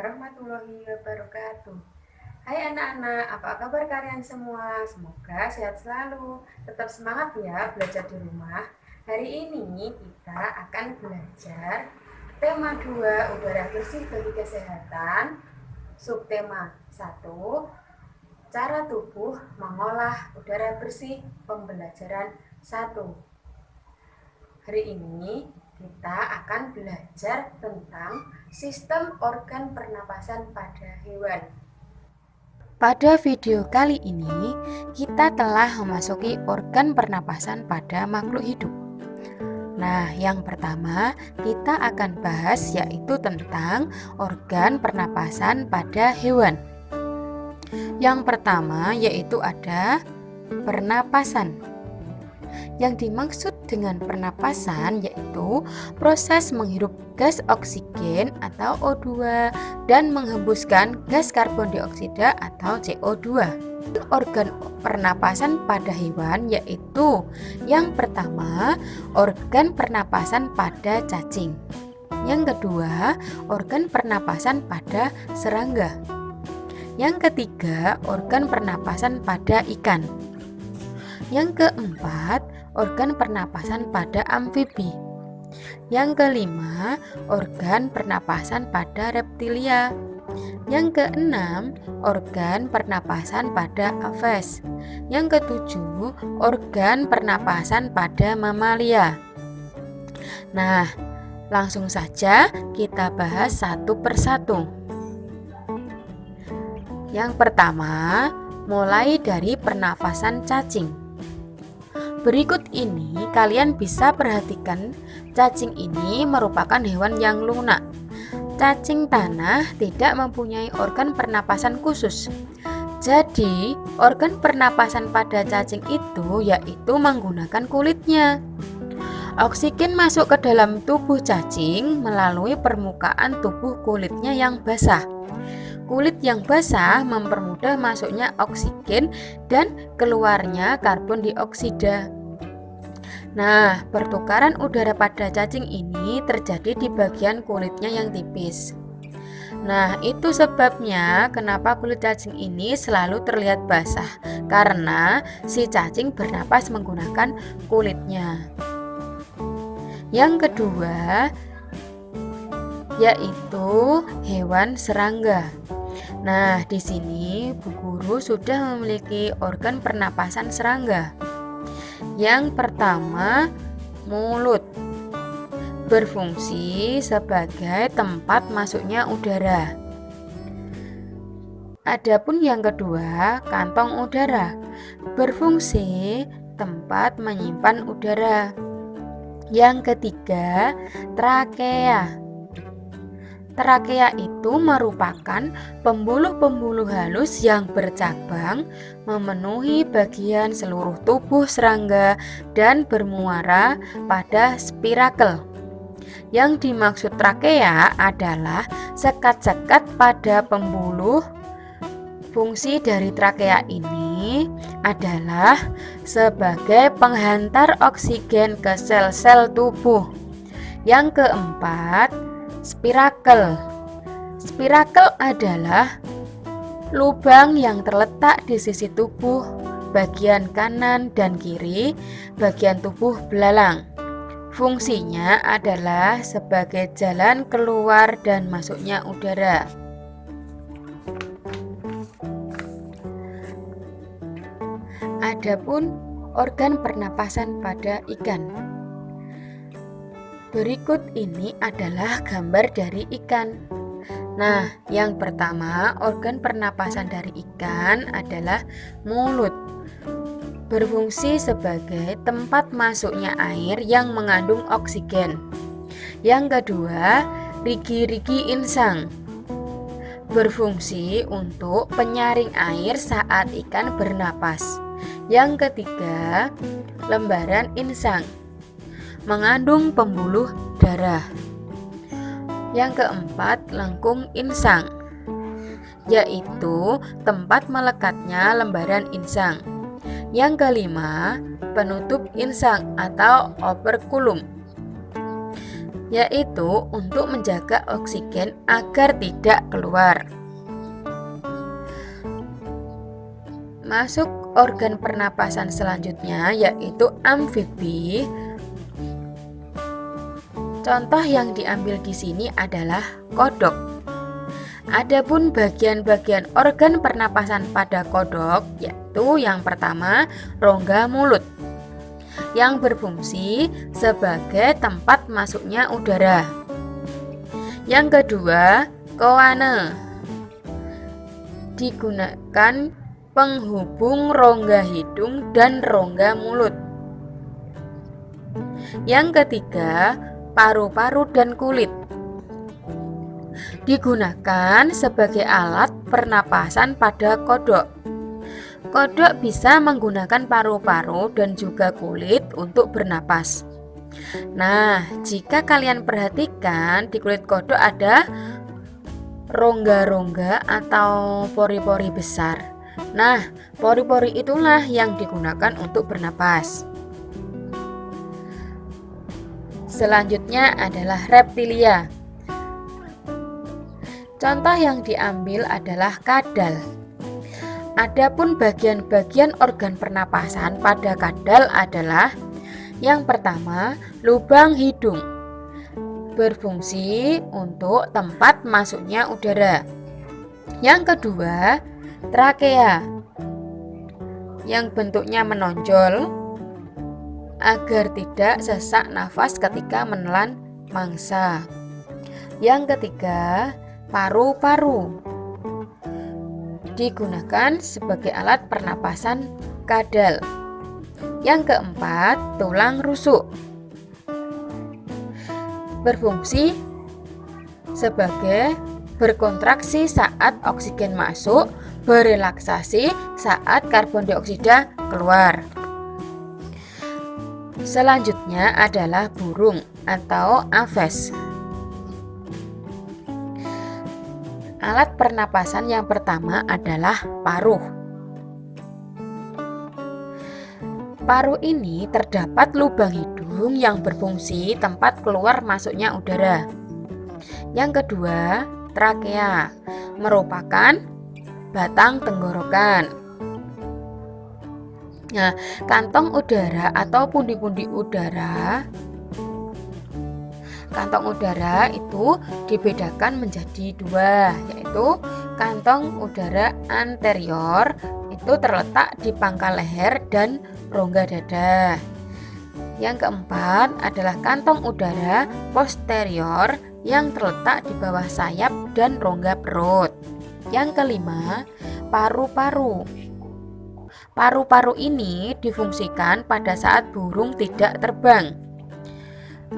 warahmatullahi wabarakatuh. Hai anak-anak, apa kabar kalian semua? Semoga sehat selalu. Tetap semangat ya belajar di rumah. Hari ini kita akan belajar tema 2 udara bersih bagi kesehatan. Subtema 1, cara tubuh mengolah udara bersih, pembelajaran 1. Hari ini kita akan belajar tentang sistem organ pernapasan pada hewan. Pada video kali ini, kita telah memasuki organ pernapasan pada makhluk hidup. Nah, yang pertama kita akan bahas yaitu tentang organ pernapasan pada hewan. Yang pertama yaitu ada pernapasan. Yang dimaksud dengan pernapasan yaitu proses menghirup gas oksigen atau O2 dan menghembuskan gas karbon dioksida atau CO2. Organ pernapasan pada hewan yaitu yang pertama organ pernapasan pada cacing. Yang kedua organ pernapasan pada serangga. Yang ketiga organ pernapasan pada ikan. Yang keempat, organ pernapasan pada amfibi. Yang kelima, organ pernapasan pada reptilia. Yang keenam, organ pernapasan pada aves. Yang ketujuh, organ pernapasan pada mamalia. Nah, langsung saja kita bahas satu persatu. Yang pertama, mulai dari pernapasan cacing. Berikut ini kalian bisa perhatikan cacing ini merupakan hewan yang lunak. Cacing tanah tidak mempunyai organ pernapasan khusus. Jadi, organ pernapasan pada cacing itu yaitu menggunakan kulitnya. Oksigen masuk ke dalam tubuh cacing melalui permukaan tubuh kulitnya yang basah. Kulit yang basah mempermudah masuknya oksigen dan keluarnya karbon dioksida. Nah, pertukaran udara pada cacing ini terjadi di bagian kulitnya yang tipis. Nah, itu sebabnya kenapa kulit cacing ini selalu terlihat basah, karena si cacing bernapas menggunakan kulitnya. Yang kedua, yaitu hewan serangga. Nah, di sini Bu Guru sudah memiliki organ pernapasan serangga. Yang pertama, mulut. Berfungsi sebagai tempat masuknya udara. Adapun yang kedua, kantong udara. Berfungsi tempat menyimpan udara. Yang ketiga, trakea. Trakea itu merupakan pembuluh-pembuluh halus yang bercabang memenuhi bagian seluruh tubuh serangga dan bermuara pada spirakel. Yang dimaksud trakea adalah sekat-sekat pada pembuluh. Fungsi dari trakea ini adalah sebagai penghantar oksigen ke sel-sel tubuh. Yang keempat, spirakel. Spirakel adalah lubang yang terletak di sisi tubuh bagian kanan dan kiri bagian tubuh belalang. Fungsinya adalah sebagai jalan keluar dan masuknya udara. Adapun organ pernapasan pada ikan. Berikut ini adalah gambar dari ikan. Nah, yang pertama, organ pernapasan dari ikan adalah mulut. Berfungsi sebagai tempat masuknya air yang mengandung oksigen. Yang kedua, rigi-rigi insang. Berfungsi untuk penyaring air saat ikan bernapas. Yang ketiga, lembaran insang. Mengandung pembuluh darah. Yang keempat, lengkung insang, yaitu tempat melekatnya lembaran insang. Yang kelima, penutup insang atau operculum. yaitu untuk menjaga oksigen agar tidak keluar. Masuk organ pernapasan selanjutnya yaitu amfibi. Contoh yang diambil di sini adalah kodok. Adapun bagian-bagian organ pernapasan pada kodok yaitu yang pertama rongga mulut yang berfungsi sebagai tempat masuknya udara. Yang kedua, koane digunakan penghubung rongga hidung dan rongga mulut. Yang ketiga, paru-paru dan kulit digunakan sebagai alat pernapasan pada kodok. Kodok bisa menggunakan paru-paru dan juga kulit untuk bernapas. Nah, jika kalian perhatikan di kulit kodok ada rongga-rongga atau pori-pori besar. Nah, pori-pori itulah yang digunakan untuk bernapas. Selanjutnya adalah reptilia. Contoh yang diambil adalah kadal. Adapun bagian-bagian organ pernapasan pada kadal adalah yang pertama, lubang hidung. Berfungsi untuk tempat masuknya udara. Yang kedua, trakea. Yang bentuknya menonjol agar tidak sesak nafas ketika menelan mangsa. Yang ketiga, paru-paru. Digunakan sebagai alat pernapasan kadal. Yang keempat, tulang rusuk. Berfungsi sebagai berkontraksi saat oksigen masuk, berelaksasi saat karbon dioksida keluar. Selanjutnya adalah burung atau aves. Alat pernapasan yang pertama adalah paruh. Paruh ini terdapat lubang hidung yang berfungsi tempat keluar masuknya udara. Yang kedua, trakea, merupakan batang tenggorokan. Nah, kantong udara atau pundi-pundi udara. Kantong udara itu dibedakan menjadi dua, yaitu kantong udara anterior itu terletak di pangkal leher dan rongga dada. Yang keempat adalah kantong udara posterior yang terletak di bawah sayap dan rongga perut. Yang kelima, paru-paru. Paru-paru ini difungsikan pada saat burung tidak terbang.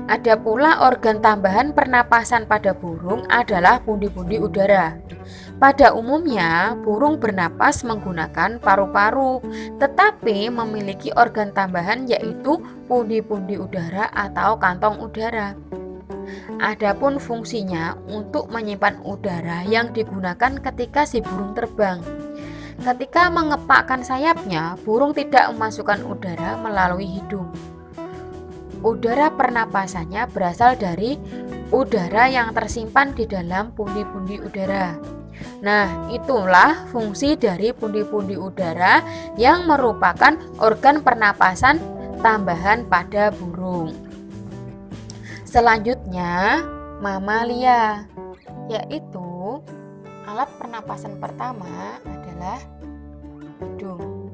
Ada pula organ tambahan pernapasan pada burung adalah pundi-pundi udara. Pada umumnya, burung bernapas menggunakan paru-paru, tetapi memiliki organ tambahan yaitu pundi-pundi udara atau kantong udara. Adapun fungsinya untuk menyimpan udara yang digunakan ketika si burung terbang. Ketika mengepakkan sayapnya, burung tidak memasukkan udara melalui hidung. Udara pernapasannya berasal dari udara yang tersimpan di dalam pundi-pundi udara. Nah, itulah fungsi dari pundi-pundi udara yang merupakan organ pernapasan tambahan pada burung. Selanjutnya, mamalia, yaitu alat pernapasan pertama adalah hidung.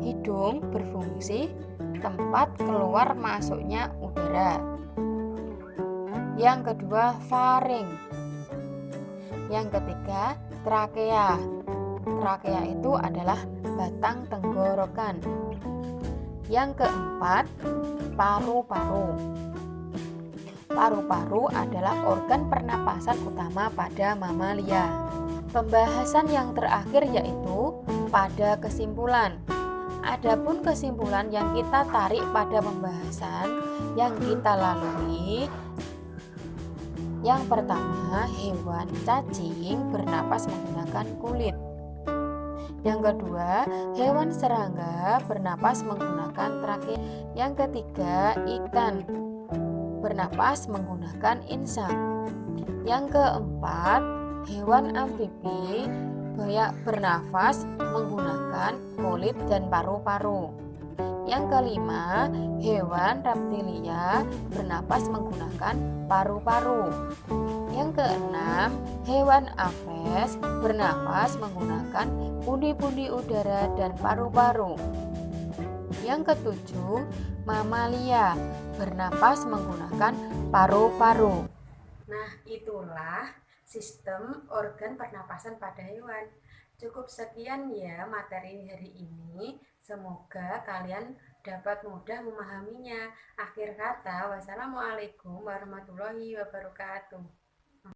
Hidung berfungsi tempat keluar masuknya udara. Yang kedua, faring. Yang ketiga, trakea. Trakea itu adalah batang tenggorokan. Yang keempat, paru-paru. Paru-paru adalah organ pernapasan utama pada mamalia. Pembahasan yang terakhir yaitu pada kesimpulan. Adapun kesimpulan yang kita tarik pada pembahasan yang kita lalui, yang pertama, hewan cacing bernapas menggunakan kulit. Yang kedua, hewan serangga bernapas menggunakan trakea. Yang ketiga, ikan bernapas menggunakan insang. Yang keempat, hewan amfibi bernafas menggunakan kulit dan paru-paru. Yang kelima, hewan reptilia bernapas menggunakan paru-paru. Yang keenam, hewan aves bernapas menggunakan pundi-pundi udara dan paru-paru. Yang ketujuh, mamalia bernapas menggunakan paru-paru. Nah, itulah sistem organ pernapasan pada hewan. Cukup sekian ya materi hari ini. Semoga kalian dapat mudah memahaminya. Akhir kata, wassalamualaikum warahmatullahi wabarakatuh.